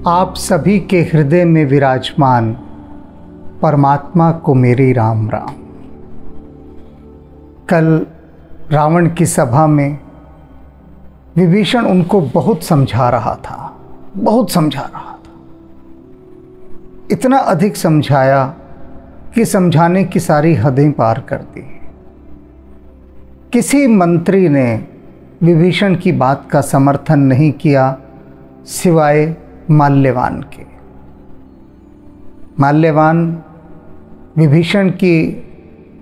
आप सभी के हृदय में विराजमान परमात्मा को मेरी राम राम। कल रावण की सभा में विभीषण उनको बहुत समझा रहा था, इतना अधिक समझाया कि समझाने की सारी हदें पार कर दी। किसी मंत्री ने विभीषण की बात का समर्थन नहीं किया सिवाय माल्यवान के। माल्यवान विभीषण की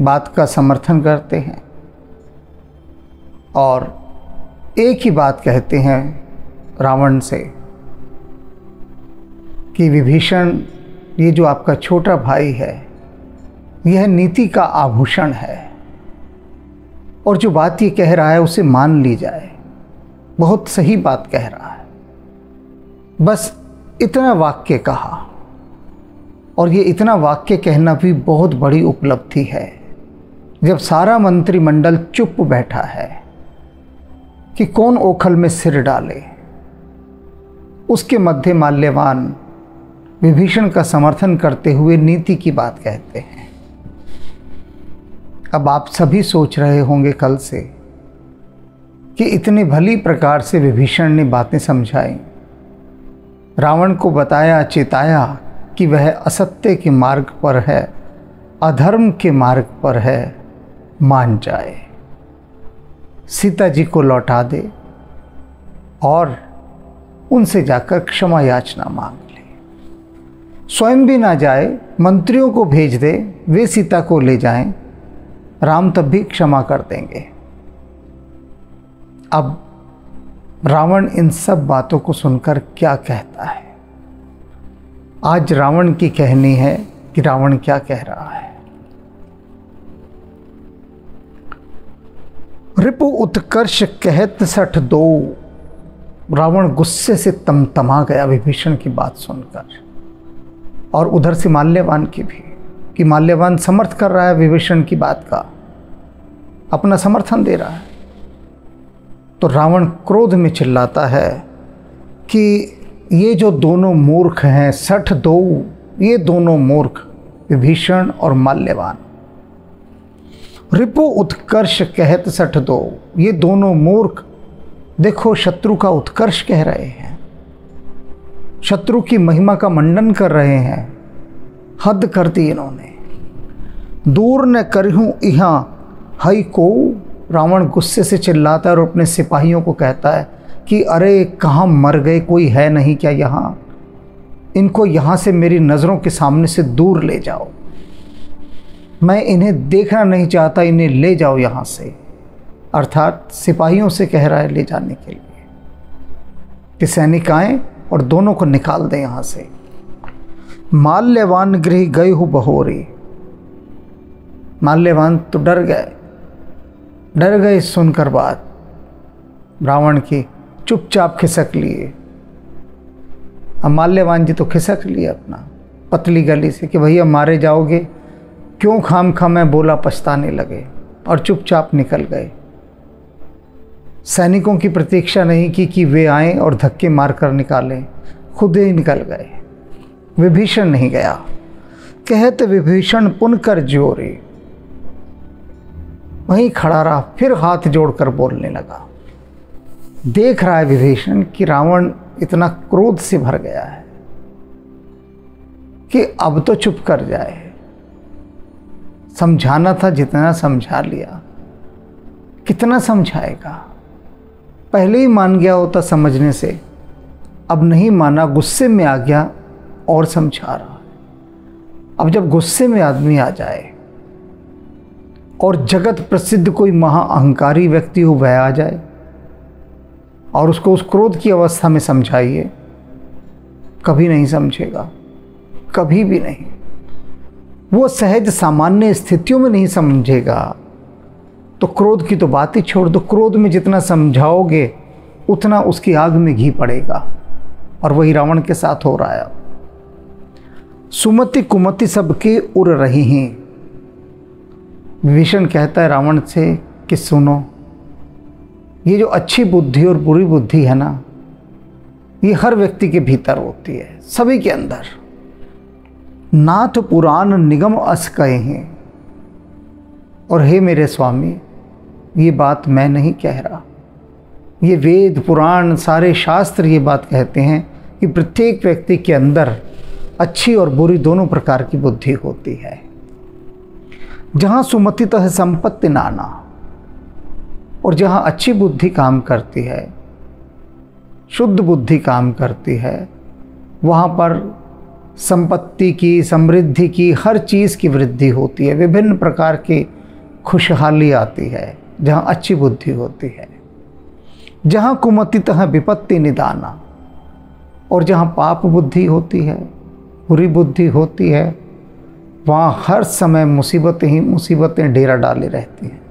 बात का समर्थन करते हैं और एक ही बात कहते हैं रावण से कि विभीषण, ये जो आपका छोटा भाई है यह नीति का आभूषण है और जो बात ये कह रहा है उसे मान ली जाए, बहुत सही बात कह रहा है। बस इतना वाक्य कहा और ये इतना वाक्य कहना भी बहुत बड़ी उपलब्धि है जब सारा मंत्रिमंडल चुप बैठा है कि कौन ओखल में सिर डाले। उसके मध्य माल्यवान विभीषण का समर्थन करते हुए नीति की बात कहते हैं। अब आप सभी सोच रहे होंगे कल से कि इतने भली प्रकार से विभीषण ने बातें समझाई, रावण को बताया, चेताया कि वह असत्य के मार्ग पर है, अधर्म के मार्ग पर है, मान जाए, सीता जी को लौटा दे और उनसे जाकर क्षमा याचना मांग ले। स्वयं भी ना जाए, मंत्रियों को भेज दे, वे सीता को ले जाएं, राम तब भी क्षमा कर देंगे। अब रावण इन सब बातों को सुनकर क्या कहता है? आज रावण की कहनी है कि रावण क्या कह रहा है। रिपु उत्कर्ष कहत सठ दो। रावण गुस्से से तमतमा गया विभीषण की बात सुनकर, और उधर से माल्यवान की भी, कि माल्यवान समर्थ कर रहा है विभीषण की बात का, अपना समर्थन दे रहा है। तो रावण क्रोध में चिल्लाता है कि ये जो दोनों मूर्ख हैं, 62, ये दोनों मूर्ख विभीषण और माल्यवान, रिपु उत्कर्ष कहत 62, ये दोनों मूर्ख देखो शत्रु का उत्कर्ष कह रहे हैं, शत्रु की महिमा का मंडन कर रहे हैं। हद कर दी इन्होंने। दूर न करहूं इहां हई को। रावण गुस्से से चिल्लाता है और अपने सिपाहियों को कहता है कि अरे कहाँ मर गए, कोई है नहीं क्या यहाँ? इनको यहाँ से मेरी नज़रों के सामने से दूर ले जाओ, मैं इन्हें देखना नहीं चाहता, इन्हें ले जाओ यहाँ से। अर्थात सिपाहियों से कह रहा है ले जाने के लिए कि सैनिक आएँ और दोनों को निकाल दें यहाँ से। माल्यवान गृह गए हो बहोरे। माल्यवान तो डर गए सुनकर बात रावण की, चुपचाप खिसक लिए। अब माल्यवान जी तो खिसक लिए अपना पतली गली से कि भैया मारे जाओगे, क्यों खाम खा मैं बोला, पछताने लगे और चुपचाप निकल गए। सैनिकों की प्रतीक्षा नहीं की कि वे आएं और धक्के मारकर निकालें, खुद ही निकल गए। विभीषण नहीं गया। कहत विभीषण पुन कर जोरे। वहीं खड़ा रहा, फिर हाथ जोड़कर बोलने लगा। देख रहा है विभीषण कि रावण इतना क्रोध से भर गया है कि अब तो चुप कर जाए। समझाना था जितना समझा लिया, कितना समझाएगा? पहले ही मान गया होता समझने से, अब नहीं माना, गुस्से में आ गया और समझा रहा है। अब जब गुस्से में आदमी आ जाए और जगत प्रसिद्ध कोई महाअहंकारी व्यक्ति हो वह आ जाए और उसको उस क्रोध की अवस्था में समझाइए, कभी नहीं समझेगा, कभी भी नहीं। वो सहज सामान्य स्थितियों में नहीं समझेगा तो क्रोध की तो बात ही छोड़ दो। क्रोध में जितना समझाओगे उतना उसकी आग में घी पड़ेगा, और वही रावण के साथ हो रहा है। सुमति कुमति सबके उड़ रही हैं। विभीषण कहता है रावण से कि सुनो, ये जो अच्छी बुद्धि और बुरी बुद्धि है ना, ये हर व्यक्ति के भीतर होती है, सभी के अंदर। नाथ पुराण निगम अस कहे हैं। और हे मेरे स्वामी, ये बात मैं नहीं कह रहा, ये वेद पुराण सारे शास्त्र ये बात कहते हैं कि प्रत्येक व्यक्ति के अंदर अच्छी और बुरी दोनों प्रकार की बुद्धि होती है। जहाँ सुमतितः संपत्ति नाना, और जहाँ अच्छी बुद्धि काम करती है, शुद्ध बुद्धि काम करती है, वहाँ पर संपत्ति की, समृद्धि की, हर चीज़ की वृद्धि होती है, विभिन्न प्रकार की खुशहाली आती है जहाँ अच्छी बुद्धि होती है। जहाँ कुमतितः विपत्ति निदाना, और जहाँ पाप बुद्धि होती है, बुरी बुद्धि होती है, वहाँ हर समय मुसीबतें ही मुसीबतें डेरा डाले रहती हैं,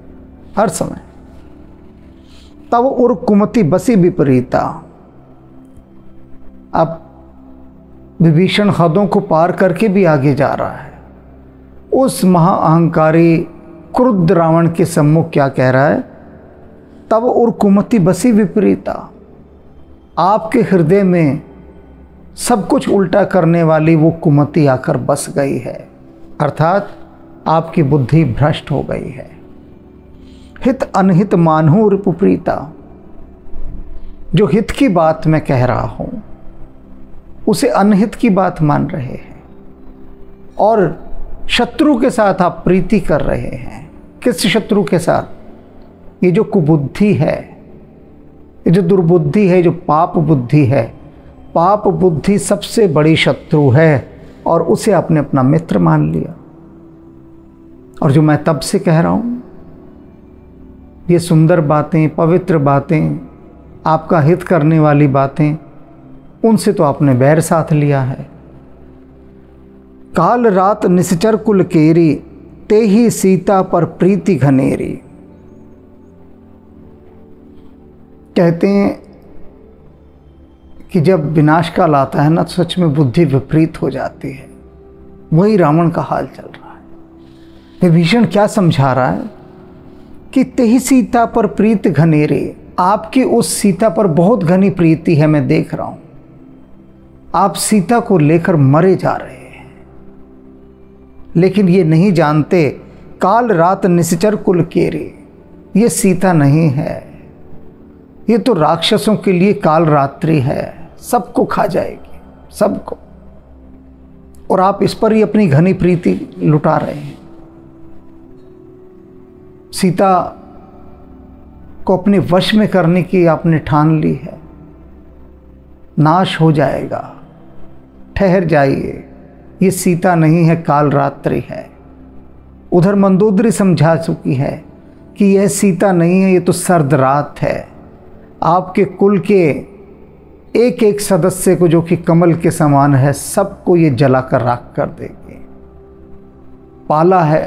हर समय। तब उर कुमति बसी विपरीता। अब विभीषण हदों को पार करके भी आगे जा रहा है। उस महाअहंकारी क्रुद्ध रावण के सम्मुख क्या कह रहा है? तब उर कुमति बसी विपरीता। आपके हृदय में सब कुछ उल्टा करने वाली वो कुमति आकर बस गई है, अर्थात आपकी बुद्धि भ्रष्ट हो गई है। हित अनहित मानहु रिपुप्रीता। जो हित की बात मैं कह रहा हूं उसे अनहित की बात मान रहे हैं, और शत्रु के साथ आप प्रीति कर रहे हैं। किस शत्रु के साथ? ये जो कुबुद्धि है, ये जो दुर्बुद्धि है, जो पाप बुद्धि है। पाप बुद्धि सबसे बड़ी शत्रु है, और उसे आपने अपना मित्र मान लिया। और जो मैं तब से कह रहा हूं, ये सुंदर बातें, पवित्र बातें, आपका हित करने वाली बातें, उनसे तो आपने बैर साथ लिया है। काल रात निश्चर कुल केरी, ते ही सीता पर प्रीति घनेरी। कहते हैं कि जब विनाश काल आता है ना, तो सच में बुद्धि विपरीत हो जाती है। वही रावण का हाल चल रहा है। विभीषण क्या समझा रहा है कि तेही सीता पर प्रीत घनेरे। आपकी उस सीता पर बहुत घनी प्रीति है, मैं देख रहा हूं। आप सीता को लेकर मरे जा रहे हैं, लेकिन ये नहीं जानते काल रात निश्चर कुल केरे, ये सीता नहीं है, ये तो राक्षसों के लिए काल रात्रि है, सबको खा जाएगी, सबको। और आप इस पर ही अपनी घनी प्रीति लुटा रहे हैं। सीता को अपने वश में करने की आपने ठान ली है। नाश हो जाएगा, ठहर जाइए, ये सीता नहीं है, काल रात्रि है। उधर मंदोदरी समझा चुकी है कि यह सीता नहीं है, ये तो सर्द रात है। आपके कुल के एक एक सदस्य को, जो कि कमल के समान है, सबको ये जलाकर राख कर देगी। पाला है,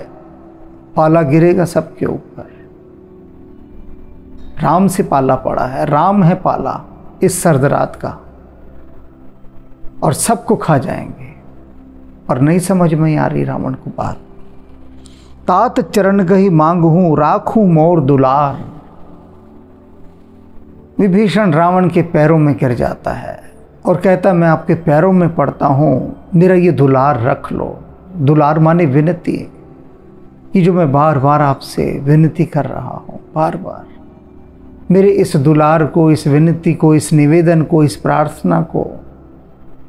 पाला गिरेगा सबके ऊपर। राम से पाला पड़ा है, राम है पाला इस सर्द रात का, और सबको खा जाएंगे। और नहीं समझ में आ रही रावण को बात। तात चरण गही मांगहूं, राखूं मोर दुलार। विभीषण रावण के पैरों में गिर जाता है और कहता, मैं आपके पैरों में पड़ता हूँ, मेरा ये दुलार रख लो। दुलार माने विनती, कि जो मैं बार बार आपसे विनती कर रहा हूँ, बार बार मेरे इस दुलार को, इस विनती को, इस निवेदन को, इस प्रार्थना को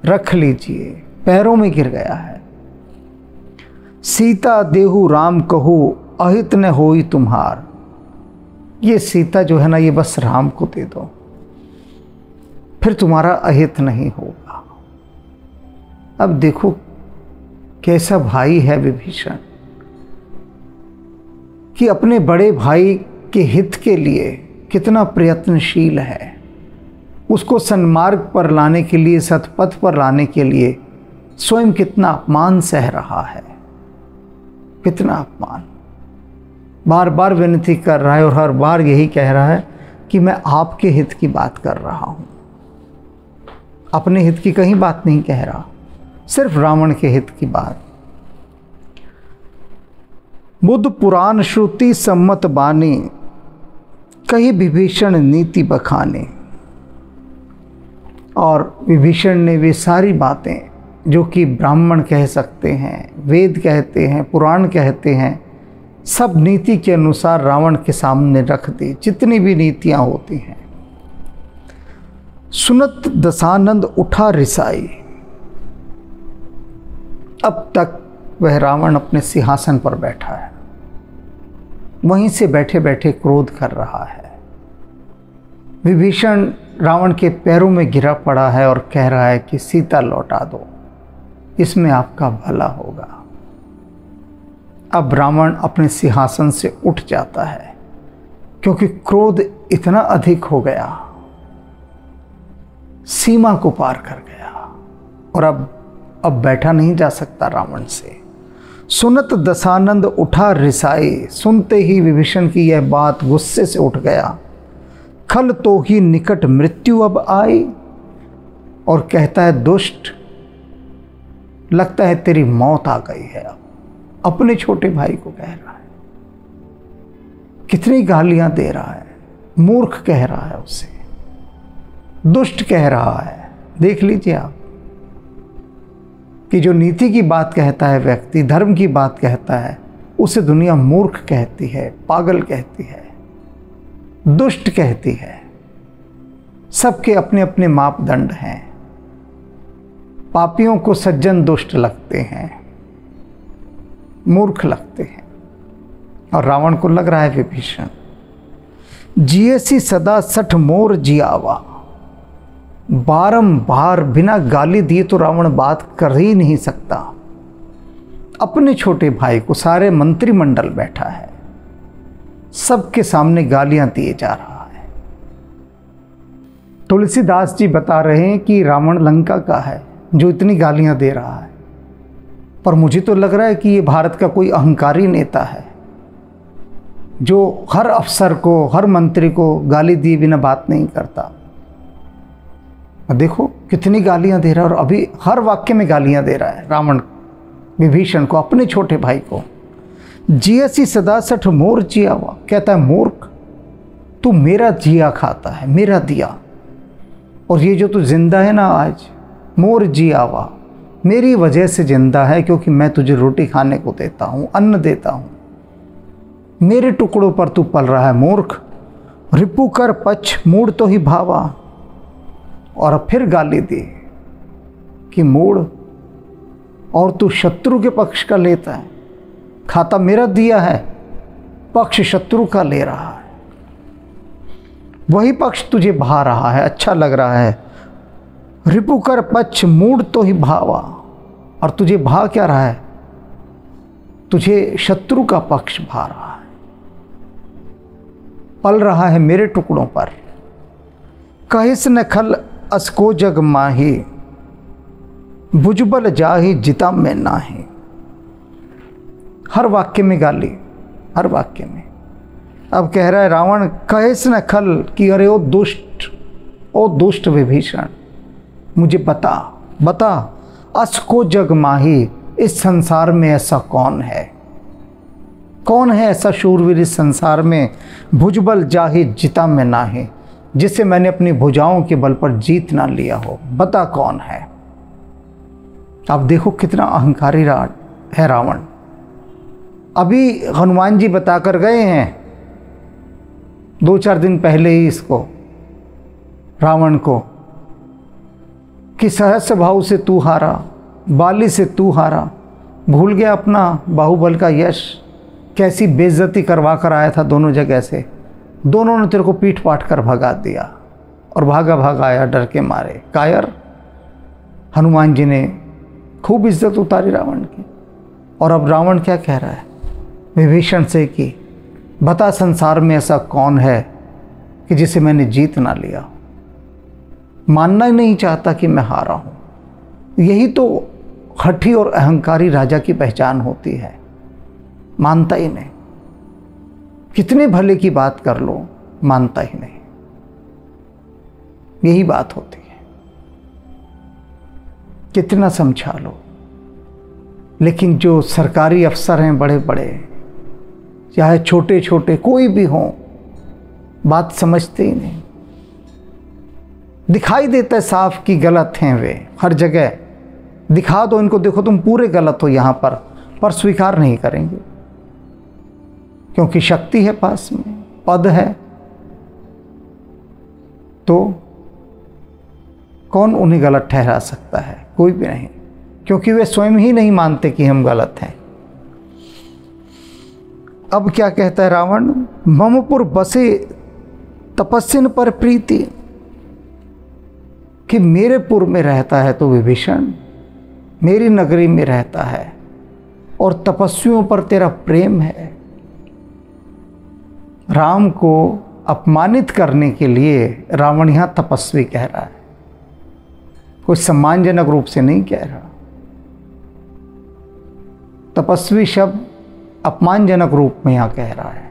रख लीजिए। पैरों में गिर गया है। सीता देहु राम कहू, अहित न होई तुम्हार। ये सीता जो है ना, ये बस राम को दे दो, फिर तुम्हारा अहित नहीं होगा। अब देखो कैसा भाई है विभीषण, कि अपने बड़े भाई के हित के लिए कितना प्रयत्नशील है। उसको सन्मार्ग पर लाने के लिए, सतपथ पर लाने के लिए स्वयं कितना अपमान सह रहा है, कितना अपमान। बार बार विनती कर रहा है और हर बार यही कह रहा है कि मैं आपके हित की बात कर रहा हूं, अपने हित की कहीं बात नहीं कह रहा, सिर्फ रावण के हित की बात। बुद्ध पुराण श्रुति सम्मत बानी, कही विभीषण नीति बखाने। और विभीषण ने वे सारी बातें जो कि ब्राह्मण कह सकते हैं, वेद कहते हैं, पुराण कहते हैं, सब नीति के अनुसार रावण के सामने रख दी, जितनी भी नीतियां होती हैं। सुनत दशानंद उठा रिसाई। अब तक वह रावण अपने सिंहासन पर बैठा है, वहीं से बैठे बैठे क्रोध कर रहा है। विभीषण रावण के पैरों में गिरा पड़ा है और कह रहा है कि सीता लौटा दो, इसमें आपका भला होगा। अब रावण अपने सिंहासन से उठ जाता है क्योंकि क्रोध इतना अधिक हो गया, सीमा को पार कर गया और अब बैठा नहीं जा सकता रावण से। सुनत दशानंद उठा रिसाई। सुनते ही विभीषण की यह बात गुस्से से उठ गया। खल तो ही निकट मृत्यु अब आई, और कहता है दुष्ट, लगता है तेरी मौत आ गई है। अब अपने छोटे भाई को कह रहा है, कितनी गालियां दे रहा है, मूर्ख कह रहा है उसे, दुष्ट कह रहा है। देख लीजिए आप कि जो नीति की बात कहता है व्यक्ति, धर्म की बात कहता है, उसे दुनिया मूर्ख कहती है, पागल कहती है, दुष्ट कहती है। सबके अपने अपने मापदंड हैं। पापियों को सज्जन दुष्ट लगते हैं, मूर्ख लगते हैं, और रावण को लग रहा है विभीषण। जियसी सदा सठ मोर जियावा। बारंबार बिना गाली दिए तो रावण बात कर ही नहीं सकता। अपने छोटे भाई को, सारे मंत्रिमंडल बैठा है, सबके सामने गालियां दिए जा रहा है। तुलसीदास जी बता रहे हैं कि रावण लंका का है जो इतनी गालियां दे रहा है, पर मुझे तो लग रहा है कि ये भारत का कोई अहंकारी नेता है जो हर अफसर को, हर मंत्री को गाली दिए बिना बात नहीं करता। देखो कितनी गालियां दे रहा है, और अभी हर वाक्य में गालियां दे रहा है रावण विभीषण को, अपने छोटे भाई को। जियसी सदा सठ मोर जियावा। कहता है मूर्ख, तू मेरा जिया खाता है, मेरा दिया, और ये जो तू जिंदा है ना आज, मोर जियावा, मेरी वजह से जिंदा है, क्योंकि मैं तुझे रोटी खाने को देता हूँ, अन्न देता हूँ, मेरे टुकड़ों पर तू पल रहा है मूर्ख। रिपु कर पछ मूड तो ही भावा। और फिर गाली दी कि मूड, और तू शत्रु के पक्ष का लेता है, खाता मेरा दिया है, पक्ष शत्रु का ले रहा है, वही पक्ष तुझे भा रहा है, अच्छा लग रहा है। रिपु कर पक्ष मूड तो ही भावा। और तुझे भा क्या रहा है? तुझे शत्रु का पक्ष भा रहा है, पल रहा है मेरे टुकड़ों पर। कहिस न खल असको जग माही, भुजबल जाही जिता में नाही। हर वाक्य में गाली, हर वाक्य में। अब कह रहा है रावण, कहिस न खल, कि अरे ओ दुष्ट विभीषण, मुझे बता असको जग माही, इस संसार में ऐसा कौन है? कौन है ऐसा शूरवीर इस संसार में? भुजबल जाही जिता में नाही, जिसे मैंने अपनी भुजाओं के बल पर जीत ना लिया हो, बता कौन है? अब देखो कितना अहंकारी है रावण। अभी हनुमान जी बताकर गए हैं 2-4 दिन पहले ही इसको, रावण को, कि सहस्र भाव से तू हारा, बाली से तू हारा, भूल गया अपना बाहुबल का यश, कैसी बेइज्जती करवा कर आया था दोनों जगह से। दोनों ने तेरे को पीट पाट कर भगा दिया, और भागा आया डर के मारे। कायर हनुमान जी ने खूब इज्जत उतारी रावण की। और अब रावण क्या कह रहा है विभीषण से कि बता संसार में ऐसा कौन है कि जिसे मैंने जीत ना लिया। मानना ही नहीं चाहता कि मैं हारा हूँ। यही तो हठी और अहंकारी राजा की पहचान होती है, मानता ही नहीं। कितने भले की बात कर लो, मानता ही नहीं। यही बात होती है, कितना समझा लो, लेकिन जो सरकारी अफसर हैं बड़े बड़े, चाहे छोटे छोटे कोई भी हों, बात समझते ही नहीं। दिखाई देता है साफ कि गलत हैं वे, हर जगह दिखा दो इनको, देखो तुम पूरे गलत हो यहाँ पर स्वीकार नहीं करेंगे, क्योंकि शक्ति है पास में, पद है, तो कौन उन्हें गलत ठहरा सकता है? कोई भी नहीं, क्योंकि वे स्वयं ही नहीं मानते कि हम गलत हैं। अब क्या कहता है रावण, ममपुर बसे तपस्विन पर प्रीति, कि मेरे पुर में रहता है तो विभीषण, मेरी नगरी में रहता है और तपस्वियों पर तेरा प्रेम है। राम को अपमानित करने के लिए रावण यहां तपस्वी कह रहा है, कोई सम्मानजनक रूप से नहीं कह रहा। तपस्वी शब्द अपमानजनक रूप में यहां कह रहा है।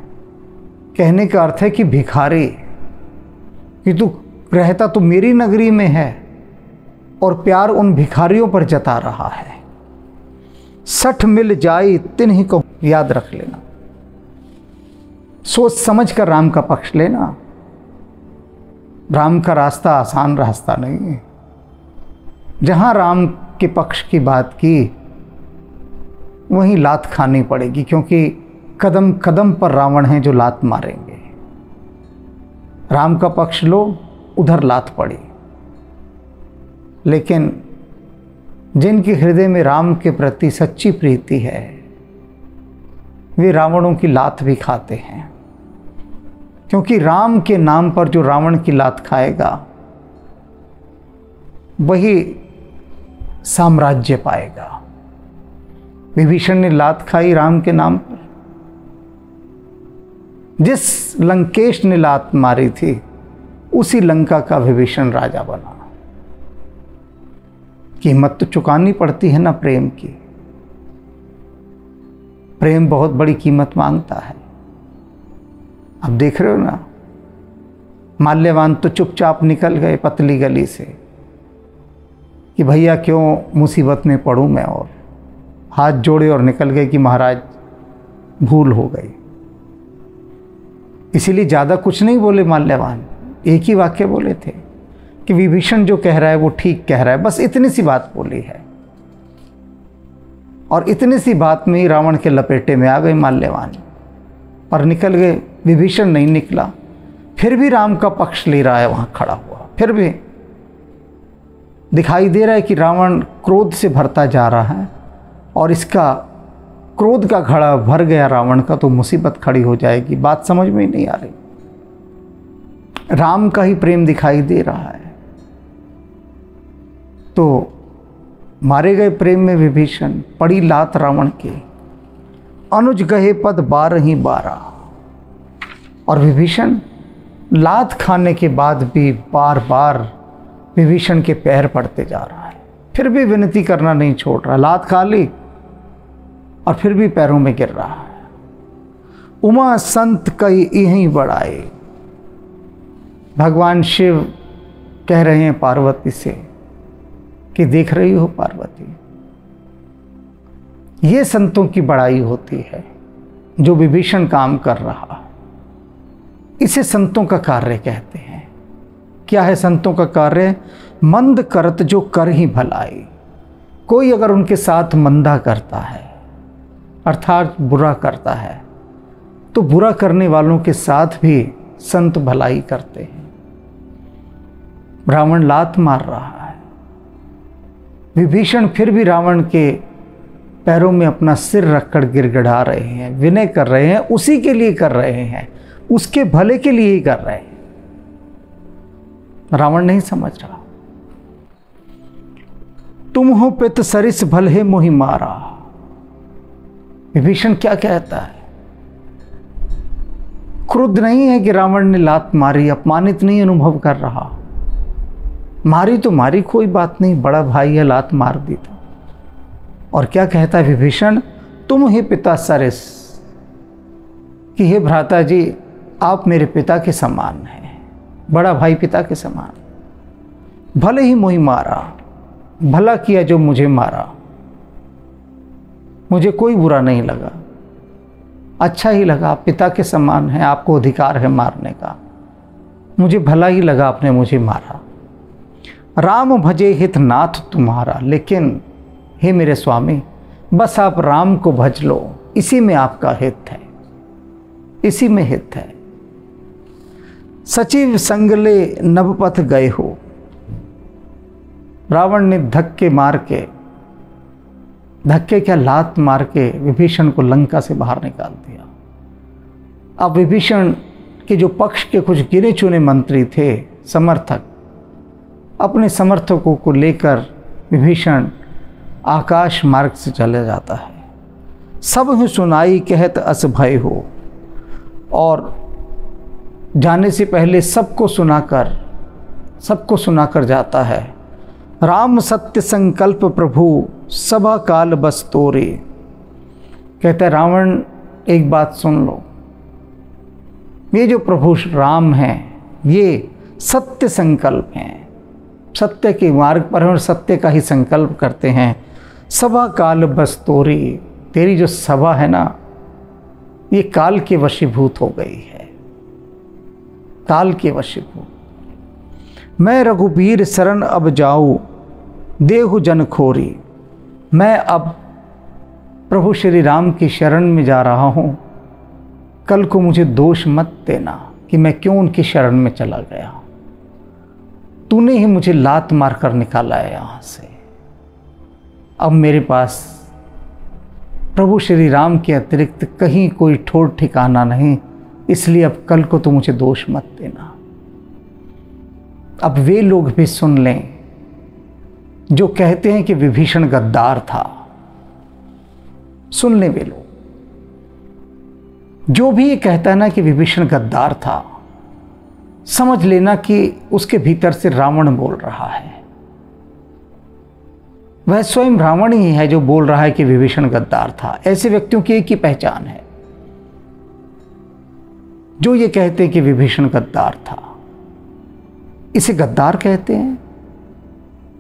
कहने का अर्थ है कि भिखारी, कि तू रहता तो मेरी नगरी में है और प्यार उन भिखारियों पर जता रहा है। 60 मिल जाई तिन्हीं को याद रख लेना, सोच समझ कर राम का पक्ष लेना। राम का रास्ता आसान रास्ता नहीं है। जहां राम के पक्ष की बात की वहीं लात खानी पड़ेगी, क्योंकि कदम कदम पर रावण हैं जो लात मारेंगे। राम का पक्ष लो, उधर लात पड़ी। लेकिन जिनके हृदय में राम के प्रति सच्ची प्रीति है, वे रावणों की लात भी खाते हैं, क्योंकि राम के नाम पर जो रावण की लात खाएगा वही साम्राज्य पाएगा। विभीषण ने लात खाई राम के नाम पर। जिस लंकेश ने लात मारी थी उसी लंका का विभीषण राजा बना। कीमत तो चुकानी पड़ती है ना प्रेम की। प्रेम बहुत बड़ी कीमत मांगता है। अब देख रहे हो ना, माल्यवान तो चुपचाप निकल गए पतली गली से कि भैया क्यों मुसीबत में पड़ूं मैं, और हाथ जोड़े और निकल गए कि महाराज भूल हो गई। इसीलिए ज़्यादा कुछ नहीं बोले माल्यवान, एक ही वाक्य बोले थे कि विभीषण जो कह रहा है वो ठीक कह रहा है, बस इतनी सी बात बोली है। और इतनी सी बात में ही रावण के लपेटे में आ गए माल्यवान, पर निकल गए। विभीषण नहीं निकला, फिर भी राम का पक्ष ले रहा है वहां खड़ा हुआ। फिर भी दिखाई दे रहा है कि रावण क्रोध से भरता जा रहा है, और इसका क्रोध का घड़ा भर गया रावण का, तो मुसीबत खड़ी हो जाएगी। बात समझ में ही नहीं आ रही। राम का ही प्रेम दिखाई दे रहा है, तो मारे गए प्रेम में विभीषण, पड़ी लात रावण के। अनुज गहे पद 12 और विभीषण लात खाने के बाद भी बार बार विभीषण के पैर पड़ते जा रहा है, फिर भी विनती करना नहीं छोड़ रहा। लात खा ली और फिर भी पैरों में गिर रहा है। उमा संत कई यहीं बढ़ाए। भगवान शिव कह रहे हैं पार्वती से कि देख रही हो पार्वती, ये संतों की बड़ाई होती है जो विभीषण काम कर रहा है। इसे संतों का कार्य कहते हैं। क्या है संतों का कार्य? मंद करत जो कर ही भलाई। कोई अगर उनके साथ मंदा करता है, अर्थात बुरा करता है, तो बुरा करने वालों के साथ भी संत भलाई करते हैं। रावण लात मार रहा है, विभीषण फिर भी रावण के पैरों में अपना सिर रखकर गिड़गिड़ा रहे हैं, विनय कर रहे हैं, उसी के लिए कर रहे हैं, उसके भले के लिए ही कर रहे हैं। रावण नहीं समझ रहा। तुम हो पित सरिस भले मोहि मारा। विभीषण क्या कहता है? क्रुद्ध नहीं है कि रावण ने लात मारी, अपमानित नहीं अनुभव कर रहा। मारी तो मारी, कोई बात नहीं, बड़ा भाई है, लात मार दी तो। और क्या कहता है विभीषण? तुम ही पिता सरिस, कि हे भ्राता जी आप मेरे पिता के समान हैं, बड़ा भाई पिता के समान। भले ही मोहि मारा, भला किया जो मुझे मारा, मुझे कोई बुरा नहीं लगा, अच्छा ही लगा। पिता के समान है, आपको अधिकार है मारने का, मुझे भला ही लगा आपने मुझे मारा। राम भजे हित नाथ तुम्हारा। लेकिन हे मेरे स्वामी, बस आप राम को भज लो, इसी में आपका हित है, इसी में हित है। सचिव संगले नभपथ गए हो। रावण ने धक्के क्या लात मार के विभीषण को लंका से बाहर निकाल दिया। अब विभीषण के जो पक्ष के कुछ गिने चुने मंत्री थे, समर्थक, अपने समर्थकों को लेकर विभीषण आकाश मार्ग से चला जाता है। सब ही सुनाई कहत अस भय हो, और जाने से पहले सबको सुनाकर जाता है। राम सत्य संकल्प प्रभु सभा काल बस तोरे। कहता है रावण, एक बात सुन लो, ये जो प्रभु राम हैं ये सत्य संकल्प हैं, सत्य के मार्ग पर और सत्य का ही संकल्प करते हैं। सभा काल बस तोरी, तेरी जो सभा है ना, ये काल के वशीभूत हो गई है, काल के वशीभूत। मैं रघुबीर शरण अब जाऊँ देहु जन खोरी। मैं अब प्रभु श्री राम की शरण में जा रहा हूँ। कल को मुझे दोष मत देना कि मैं क्यों उनकी शरण में चला गया। तूने ही मुझे लात मार कर निकाला है यहाँ से। अब मेरे पास प्रभु श्री राम के अतिरिक्त कहीं कोई ठोर ठिकाना नहीं, इसलिए अब कल को तो मुझे दोष मत देना। अब वे लोग भी सुन लें जो कहते हैं कि विभीषण गद्दार था। सुन लें वे लोग जो भी ये कहता है ना कि विभीषण गद्दार था, समझ लेना कि उसके भीतर से रावण बोल रहा है। वह स्वयं रावण ही है जो बोल रहा है कि विभीषण गद्दार था। ऐसे व्यक्तियों की एक ही पहचान है, जो ये कहते हैं कि विभीषण गद्दार था। इसे गद्दार कहते हैं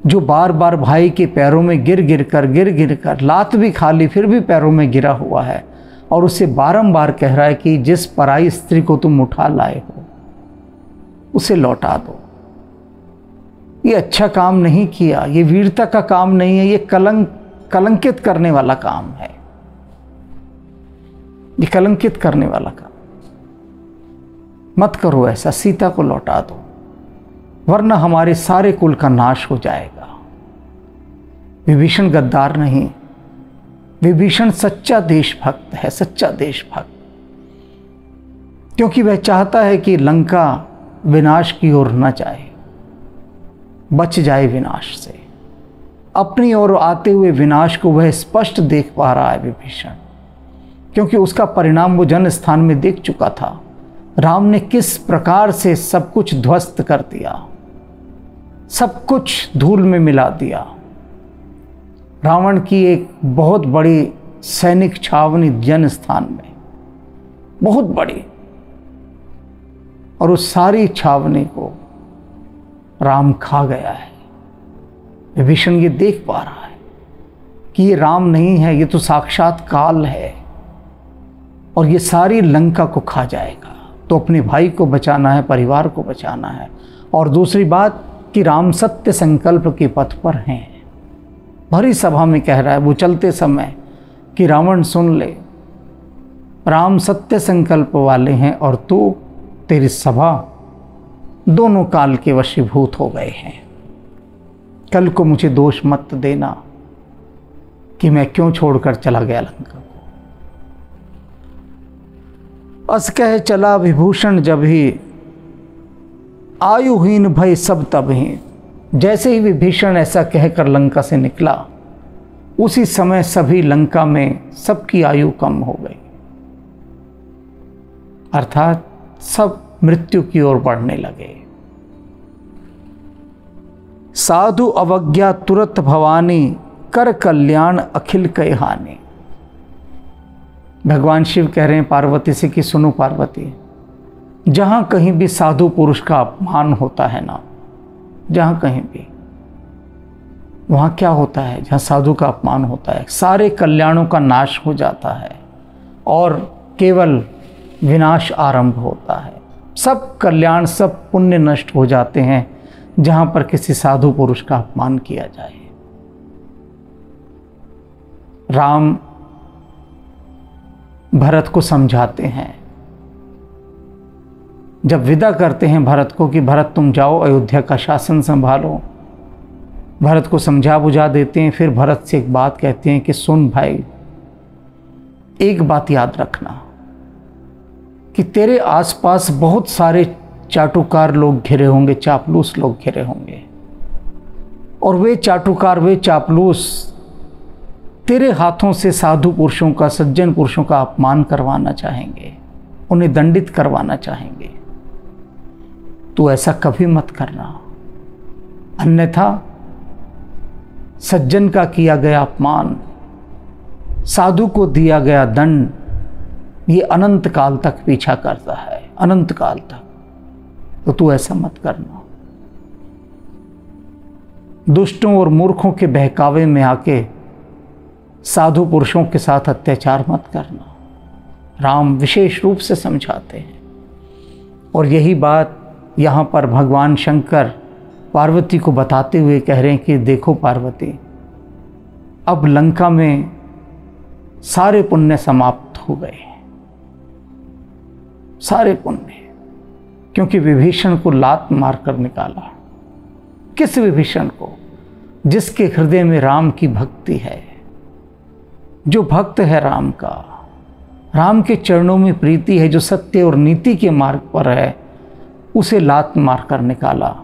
जो बार बार भाई के पैरों में गिर कर लात भी खा ली फिर भी पैरों में गिरा हुआ है, और उसे बारंबार कह रहा है कि जिस पराई स्त्री को तुम उठा लाए हो उसे लौटा दो। ये अच्छा काम नहीं किया, ये वीरता का काम नहीं है, ये कलंकित करने वाला काम है, ये कलंकित करने वाला काम। मत करो ऐसा, सीता को लौटा दो, वरना हमारे सारे कुल का नाश हो जाएगा। विभीषण गद्दार नहीं, विभीषण सच्चा देशभक्त है, सच्चा देशभक्त, क्योंकि वह चाहता है कि लंका विनाश की ओर न जाए, बच जाए विनाश से। अपनी ओर आते हुए विनाश को वह स्पष्ट देख पा रहा है विभीषण, क्योंकि उसका परिणाम वो जन स्थान में देख चुका था। राम ने किस प्रकार से सब कुछ ध्वस्त कर दिया, सब कुछ धूल में मिला दिया। रावण की एक बहुत बड़ी सैनिक छावनी जन स्थान में, बहुत बड़ी, और उस सारी छावनी को राम खा गया है। विभीषण ये देख पा रहा है कि ये राम नहीं है, ये तो साक्षात काल है, और ये सारी लंका को खा जाएगा। तो अपने भाई को बचाना है, परिवार को बचाना है। और दूसरी बात कि राम सत्य संकल्प के पथ पर हैं। भरी सभा में कह रहा है वो चलते समय कि रावण सुन ले, राम सत्य संकल्प वाले हैं और तू, तेरी सभा दोनों काल के वशीभूत हो गए हैं। कल को मुझे दोष मत देना कि मैं क्यों छोड़कर चला गया लंका को। अस कह चला विभूषण जब ही, आयुहीन भय सब तब ही। जैसे ही विभीषण ऐसा कहकर लंका से निकला, उसी समय सभी लंका में सबकी आयु कम हो गई, अर्थात सब मृत्यु की ओर बढ़ने लगे। साधु अवज्ञा तुरत भवानी, कर कल्याण अखिल कय हानि। भगवान शिव कह रहे हैं पार्वती से कि सुनो पार्वती, जहां कहीं भी साधु पुरुष का अपमान होता है ना, जहां कहीं भी, वहां क्या होता है? जहां साधु का अपमान होता है, सारे कल्याणों का नाश हो जाता है और केवल विनाश आरंभ होता है। सब कल्याण, सब पुण्य नष्ट हो जाते हैं जहां पर किसी साधु पुरुष का अपमान किया जाए। राम भरत को समझाते हैं, जब विदा करते हैं भरत को कि भरत तुम जाओ अयोध्या का शासन संभालो, भरत को समझा बुझा देते हैं। फिर भरत से एक बात कहते हैं कि सुन भाई, एक बात याद रखना कि तेरे आसपास बहुत सारे चाटुकार लोग घिरे होंगे, चापलूस लोग घिरे होंगे, और वे चाटुकार, वे चापलूस तेरे हाथों से साधु पुरुषों का, सज्जन पुरुषों का अपमान करवाना चाहेंगे, उन्हें दंडित करवाना चाहेंगे। तू ऐसा कभी मत करना, अन्यथा सज्जन का किया गया अपमान, साधु को दिया गया दंड, ये अनंत काल तक पीछा करता है, अनंत काल तक। तो तू ऐसा मत करना। दुष्टों और मूर्खों के बहकावे में आके साधु पुरुषों के साथ अत्याचार मत करना, राम विशेष रूप से समझाते हैं। और यही बात यहाँ पर भगवान शंकर पार्वती को बताते हुए कह रहे हैं कि देखो पार्वती, अब लंका में सारे पुण्य समाप्त हो गए, सारे पुण्य, क्योंकि विभीषण को लात मारकर निकाला। किस विभीषण को? जिसके हृदय में राम की भक्ति है, जो भक्त है राम का, राम के चरणों में प्रीति है, जो सत्य और नीति के मार्ग पर है, उसे लात मारकर निकाला।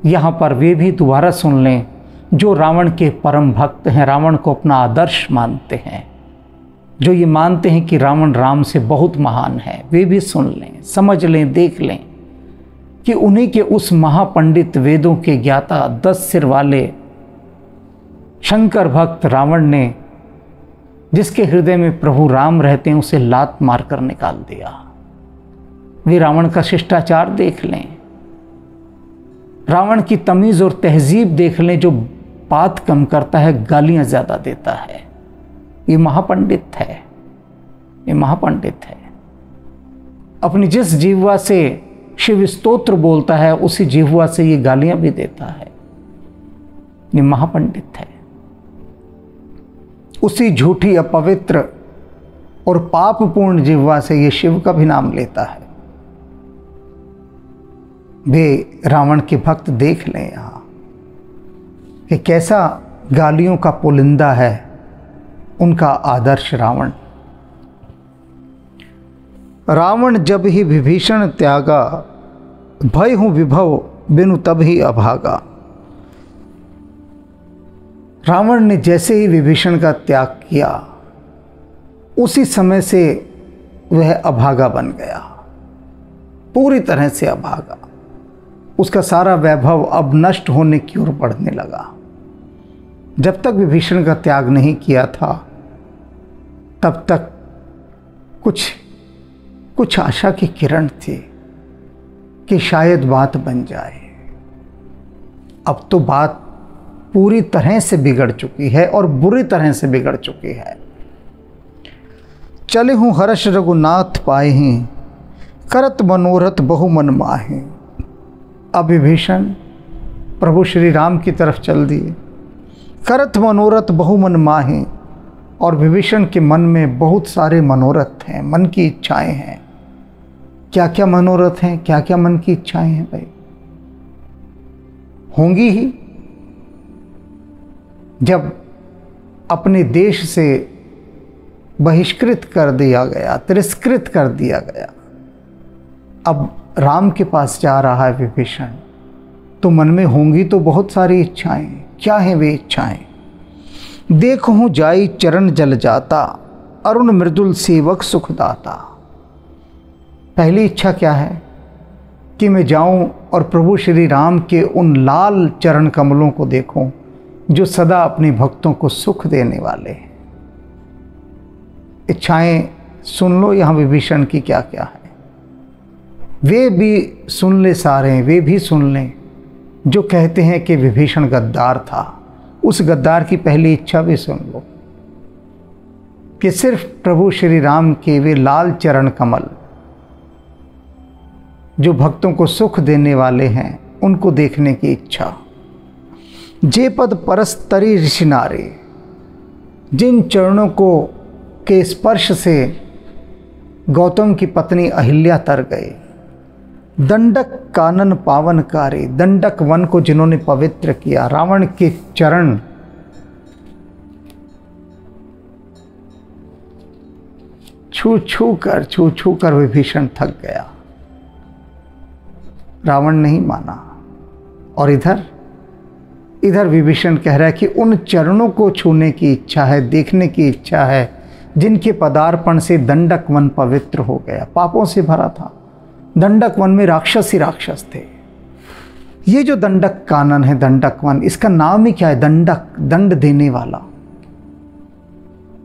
यहाँ पर वे भी दोबारा सुन लें जो रावण के परम भक्त हैं, रावण को अपना आदर्श मानते हैं, जो ये मानते हैं कि रावण राम से बहुत महान है, वे भी सुन लें, समझ लें, देख लें कि उन्हीं के उस महापंडित, वेदों के ज्ञाता, 10 सिर वाले शंकर भक्त रावण ने, जिसके हृदय में प्रभु राम रहते हैं, उसे लात मारकर निकाल दिया। वे रावण का शिष्टाचार देख लें, रावण की तमीज और तहजीब देख लें, जो बात कम करता है, गालियां ज्यादा देता है। ये महापंडित है, ये महापंडित है। अपनी जिस जिह्वा से शिव स्तोत्र बोलता है, उसी जिह्वा से ये गालियां भी देता है। ये महापंडित है। उसी झूठी, अपवित्र और पापपूर्ण जिह्वा से ये शिव का भी नाम लेता है। वे रावण के भक्त देख लें यहाँ कि कैसा गालियों का पुलिंदा है उनका आदर्श रावण। रावण जब ही विभीषण त्यागा, भय हूँ विभव बिनु तब ही अभागा। रावण ने जैसे ही विभीषण का त्याग किया, उसी समय से वह अभागा बन गया, पूरी तरह से अभागा। उसका सारा वैभव अब नष्ट होने की ओर बढ़ने लगा। जब तक विभीषण का त्याग नहीं किया था, तब तक कुछ आशा की किरण थी कि शायद बात बन जाए। अब तो बात पूरी तरह से बिगड़ चुकी है और बुरी तरह से बिगड़ चुकी है। चले हूँ हर्ष रघुनाथ पाए हैं, करत मनोरथ बहु मन माहे। अब विभीषण प्रभु श्री राम की तरफ चल दिए। करत मनोरथ बहु मन माहे, और विभीषण के मन में बहुत सारे मनोरथ हैं, मन की इच्छाएं हैं। क्या क्या मनोरथ हैं, क्या क्या मन की इच्छाएं हैं भाई? होंगी ही। जब अपने देश से बहिष्कृत कर दिया गया, तिरस्कृत कर दिया गया, अब राम के पास जा रहा है विभीषण, तो मन में होंगी तो बहुत सारी इच्छाएं। क्या हैं वे इच्छाएं? देखूं जाई चरण जल जाता, अरुण मृदुल सेवक सुखदाता। पहली इच्छा क्या है कि मैं जाऊं और प्रभु श्री राम के उन लाल चरण कमलों को देखूं, जो सदा अपने भक्तों को सुख देने वाले हैं। इच्छाएं सुन लो यहाँ विभीषण की क्या क्या है। वे भी सुन ले सारे, वे भी सुन लें जो कहते हैं कि विभीषण गद्दार था। उस गद्दार की पहली इच्छा भी सुन लो कि सिर्फ प्रभु श्री राम के वे लाल चरण कमल, जो भक्तों को सुख देने वाले हैं, उनको देखने की इच्छा। जे पद परस्तरी ऋषि नारे, जिन चरणों को के स्पर्श से गौतम की पत्नी अहिल्या तर गए। दंडक कानन पावनकारी, दंडक वन को जिन्होंने पवित्र किया। रावण के चरण छू छू कर विभीषण थक गया। रावण नहीं माना। और इधर विभीषण कह रहा है कि उन चरणों को छूने की इच्छा है, देखने की इच्छा है, जिनके पदार्पण से दंडक वन पवित्र हो गया। पापों से भरा था। दंडक वन में राक्षस ही राक्षस थे। ये जो दंडक कानन है, दंडक वन, इसका नाम ही क्या है? दंडक, दंड देने वाला।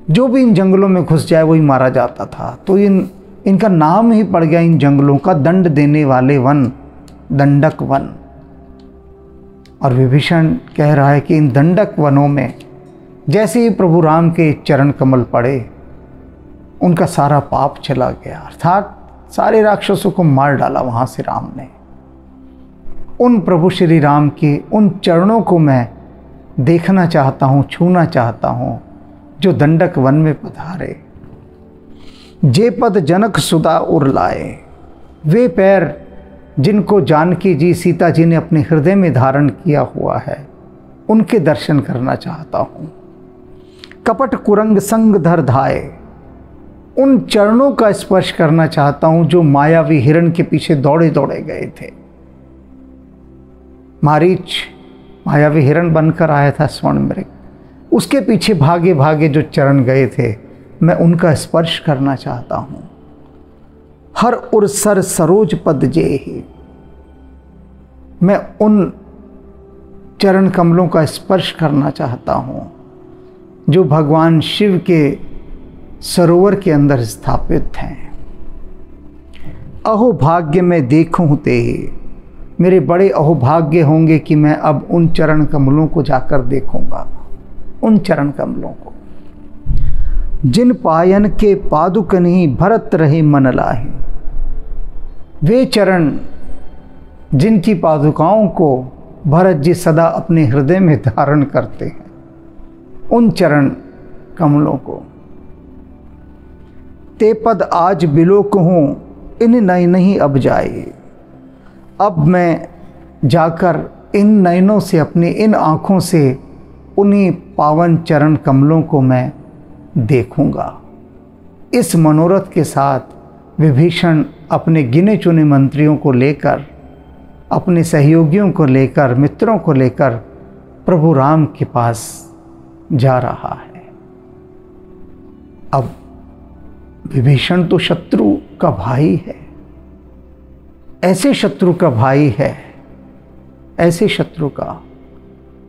जो भी इन जंगलों में घुस जाए वही मारा जाता था। तो इनका नाम ही पड़ गया इन जंगलों का, दंड देने वाले वन, दंडक वन। और विभीषण कह रहा है कि इन दंडक वनों में जैसे ही प्रभु राम के चरण कमल पड़े, उनका सारा पाप चला गया। अर्थात सारे राक्षसों को मार डाला वहाँ से राम ने। उन प्रभु श्री राम के उन चरणों को मैं देखना चाहता हूँ, छूना चाहता हूँ, जो दंडक वन में पधारे। जे पद जनक सुदा उर लाए, वे पैर जिनको जानकी जी, सीता जी ने अपने हृदय में धारण किया हुआ है, उनके दर्शन करना चाहता हूँ। कपट कुरंग संग धर धाए, उन चरणों का स्पर्श करना चाहता हूँ जो मायावी हिरण के पीछे दौड़े दौड़े गए थे। मारीच मायावी हिरण बनकर आया था, स्वर्ण मृग, उसके पीछे भागे भागे जो चरण गए थे, मैं उनका स्पर्श करना चाहता हूँ। हर उर्सर सरोज पद जेहि, मैं उन चरण कमलों का स्पर्श करना चाहता हूँ जो भगवान शिव के सरोवर के अंदर स्थापित हैं। अहो भाग्य में देखूं ते, मेरे बड़े अहोभाग्य होंगे कि मैं अब उन चरण कमलों को जाकर देखूंगा, उन चरण कमलों को। जिन पायन के पादुकनी भरत रहे मन लाहे, वे चरण जिनकी पादुकाओं को भरत जी सदा अपने हृदय में धारण करते हैं, उन चरण कमलों को। ते पद आज बिलोक हूँ, इन नयन ही अब जाए, अब मैं जाकर इन नयनों से, अपनी इन आँखों से उन्हीं पावन चरण कमलों को मैं देखूंगा। इस मनोरथ के साथ विभीषण अपने गिने चुने मंत्रियों को लेकर, अपने सहयोगियों को लेकर, मित्रों को लेकर प्रभु राम के पास जा रहा है। अब विभीषण तो शत्रु का भाई है, ऐसे शत्रु का भाई है, ऐसे शत्रु का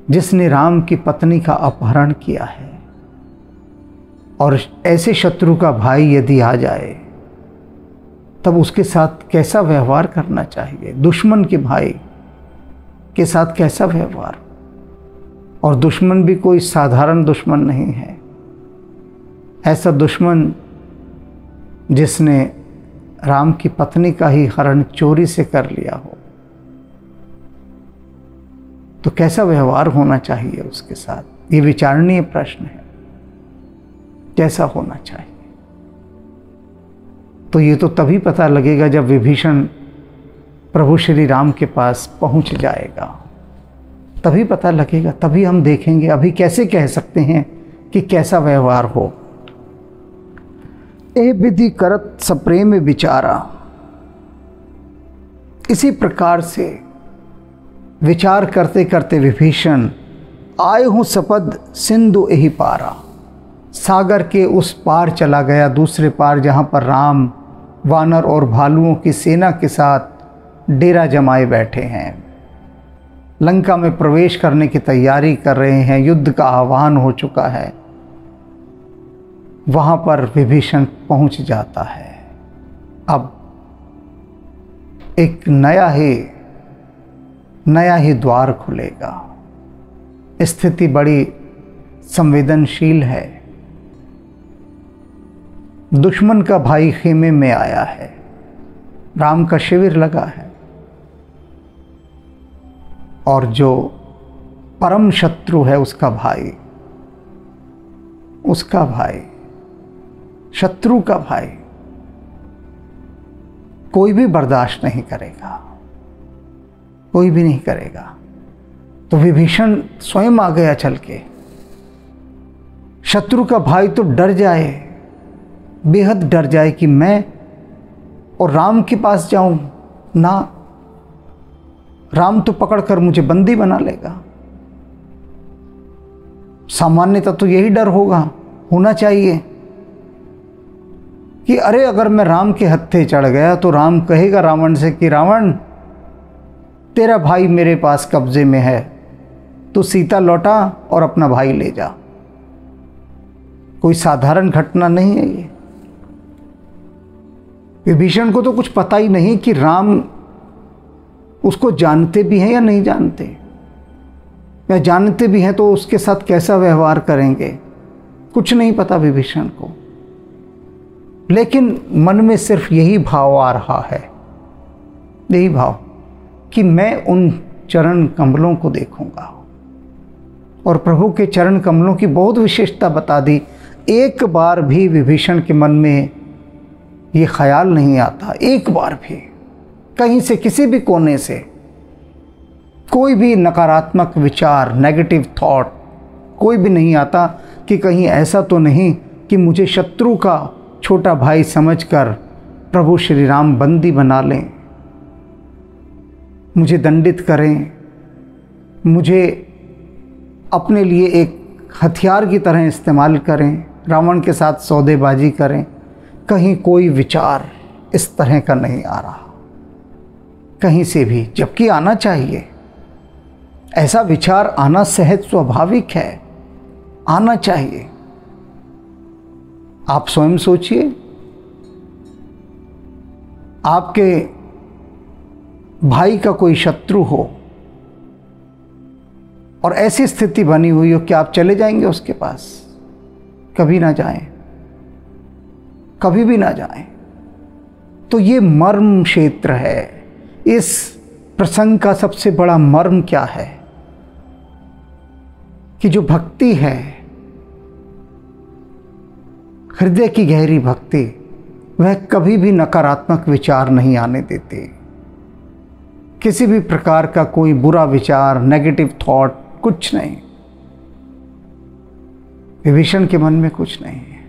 जिसने राम की पत्नी का अपहरण किया है। और ऐसे शत्रु का भाई यदि आ जाए तब उसके साथ कैसा व्यवहार करना चाहिए, दुश्मन के भाई के साथ कैसा व्यवहार। और दुश्मन भी कोई साधारण दुश्मन नहीं है, ऐसा दुश्मन जिसने राम की पत्नी का ही हरण चोरी से कर लिया हो, तो कैसा व्यवहार होना चाहिए उसके साथ। ये विचारणीय प्रश्न है, कैसा होना चाहिए। तो ये तो तभी पता लगेगा जब विभीषण प्रभु श्री राम के पास पहुंच जाएगा, तभी पता लगेगा, तभी हम देखेंगे। अभी कैसे कह सकते हैं कि कैसा व्यवहार हो। ए विधि करत सप्रेम विचारा, इसी प्रकार से विचार करते करते विभीषण आए हूँ सपद सिंधु एहि पारा, सागर के उस पार चला गया, दूसरे पार, जहाँ पर राम वानर और भालुओं की सेना के साथ डेरा जमाए बैठे हैं, लंका में प्रवेश करने की तैयारी कर रहे हैं, युद्ध का आह्वान हो चुका है। वहाँ पर विभीषण पहुँच जाता है। अब एक नया ही द्वार खुलेगा। स्थिति बड़ी संवेदनशील है। दुश्मन का भाई खेमे में आया है, राम का शिविर लगा है। और जो परम शत्रु है उसका भाई, शत्रु का भाई कोई भी बर्दाश्त नहीं करेगा, कोई भी नहीं करेगा। तो विभीषण स्वयं आ गया चल के। शत्रु का भाई तो डर जाए, बेहद डर जाए कि मैं और राम के पास जाऊं ना, राम तो पकड़कर मुझे बंदी बना लेगा। सामान्यतः तो यही डर होना चाहिए कि अरे अगर मैं राम के हत्थे चढ़ गया तो राम कहेगा रावण से कि रावण, तेरा भाई मेरे पास कब्जे में है, तू सीता लौटा और अपना भाई ले जा। कोई साधारण घटना नहीं है ये। विभीषण को तो कुछ पता ही नहीं कि राम उसको जानते भी हैं या नहीं जानते, या जानते भी हैं तो उसके साथ कैसा व्यवहार करेंगे, कुछ नहीं पता विभीषण को। लेकिन मन में सिर्फ यही भाव आ रहा है, यही भाव कि मैं उन चरण कमलों को देखूंगा। और प्रभु के चरण कमलों की बहुत विशेषता बता दी। एक बार भी विभीषण के मन में ये ख्याल नहीं आता, एक बार भी कहीं से, किसी भी कोने से कोई भी नकारात्मक विचार, नेगेटिव थॉट कोई भी नहीं आता कि कहीं ऐसा तो नहीं कि मुझे शत्रु का छोटा भाई समझकर प्रभु श्री राम बंदी बना लें, मुझे दंडित करें, मुझे अपने लिए एक हथियार की तरह इस्तेमाल करें, रावण के साथ सौदेबाजी करें। कहीं कोई विचार इस तरह का नहीं आ रहा कहीं से भी, जबकि आना चाहिए। ऐसा विचार आना सहज स्वाभाविक है, आना चाहिए। आप स्वयं सोचिए, आपके भाई का कोई शत्रु हो और ऐसी स्थिति बनी हुई हो कि आप चले जाएंगे उसके पास? कभी ना जाएं, कभी भी ना जाएं। तो ये मर्म क्षेत्र है। इस प्रसंग का सबसे बड़ा मर्म क्या है कि जो भक्ति है, हृदय की गहरी भक्ति, वह कभी भी नकारात्मक विचार नहीं आने देती। किसी भी प्रकार का कोई बुरा विचार, नेगेटिव थॉट, कुछ नहीं। विभीषण के मन में कुछ नहीं है।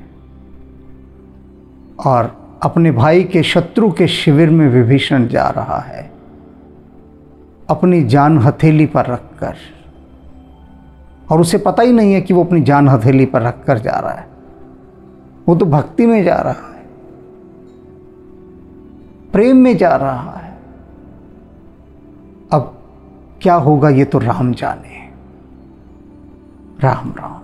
और अपने भाई के शत्रु के शिविर में विभीषण जा रहा है, अपनी जान हथेली पर रखकर। और उसे पता ही नहीं है कि वो अपनी जान हथेली पर रखकर जा रहा है, वो तो भक्ति में जा रहा है, प्रेम में जा रहा है। अब क्या होगा ये तो राम जाने। राम राम।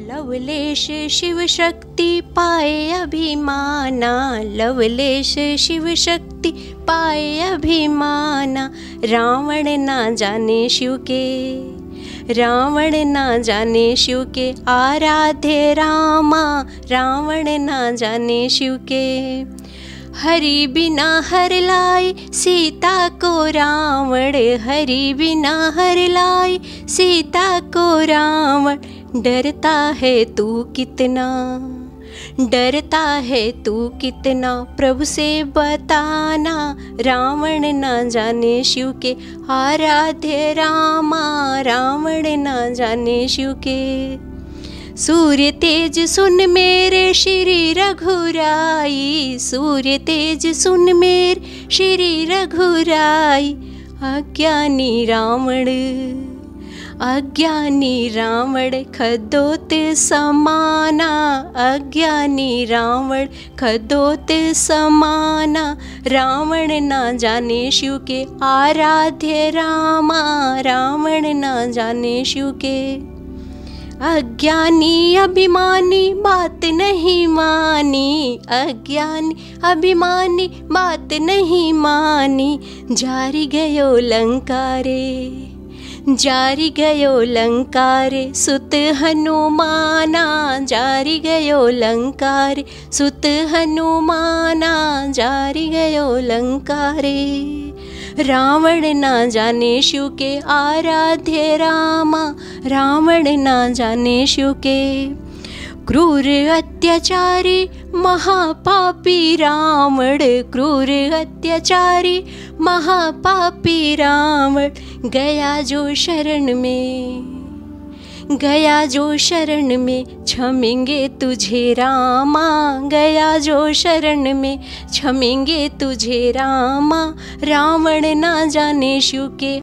लवलेश शिव शक्ति पाए अभिमाना, लवलेश शिव शक्ति पाए अभिमाना। रावण ना जाने शिव के, रावण ना जाने शिव के आराध्य रामा। रावण ना जाने शिव के हरि बिना हर लाए सीता को रावण। हरि बिना हर लाए सीता को रावण। डरता है तू कितना, डरता है तू कितना, प्रभु से बताना। रावण ना जाने शिव के आराध्य रामा। रावण ना जाने शिव के सूर्य तेज सुन मेरे श्री रघुराई। सूर्य तेज सुन मेरे श्री रघुराई। अज्ञानी रावण, अज्ञानी रावण खदोत समाना। अज्ञानी रावण खदोत समाना। रावण ना जाने शिव के आराध्य रामा। रावण ना जाने शिव के अज्ञानी अभिमानी बात नहीं मानी। अज्ञानी अभिमानी बात नहीं मानी। जारी गयो लंकारे, जारी गयो लंकारे सुत हनुमाना। जारी गयो लंकारे सुत हनुमाना। जारी गयो लंकारे। रावण ना जाने शिव के आराध्य रामा, रावण ना जाने शिव के। क्रूर अत्याचारी महापापी रावण, क्रूर अत्याचारी महापापी रावण, गया जो शरण में, गया जो शरण में क्षमेंगे तुझे रामा, गया जो शरण में क्षमेंगे तुझे रामा, रावण ना जाने शिव के